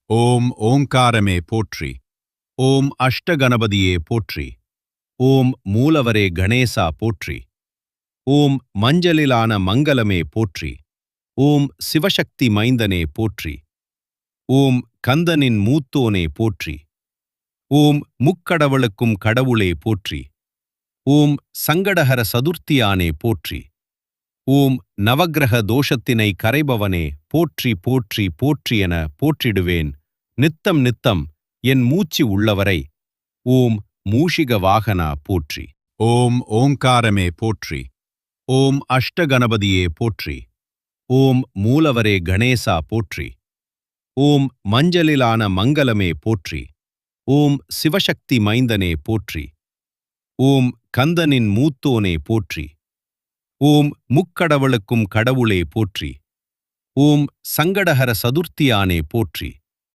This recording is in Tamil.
ஓம் ஓங்காரமே போற்றி. ஓம் அஷ்டகணபதியே போற்றி. ஓம் மூலவரே கணேசா போற்றி. ஓம் மஞ்சளிலான மங்களமே போற்றி. ஓம் சிவசக்தி மைந்தனே போற்றி. ஓம் கந்தனின் மூத்தோனே போற்றி. ஓம் முக்கடவுளுக்கும் கடவுளே போற்றி. ஓம் சங்கடஹர சதுர்த்தியானே போற்றி. ஓம் நவக்கிரக தோஷத்தினை கரைபவனே போற்றி போற்றி போற்றி என போற்றிடுவேன் நித்தம் நித்தம் என் மூச்சு உள்ளவரை. ஓம் மூஷிக வாகனா போற்றி. ஓம் ஓங்காரமே போற்றி. ஓம் அஷ்டகணபதியே போற்றி. ஓம் மூலவரே கணேசா போற்றி. ஓம் மஞ்சளிலான மங்களமே போற்றி. ஓம் சிவசக்தி மைந்தனே போற்றி. ஓம் கந்தனின் மூத்தோனே போற்றி. ஓம் முக்கடவுளுக்கும் கடவுளே போற்றி. ஓம் சங்கடஹர சதுர்த்தியானே போற்றி.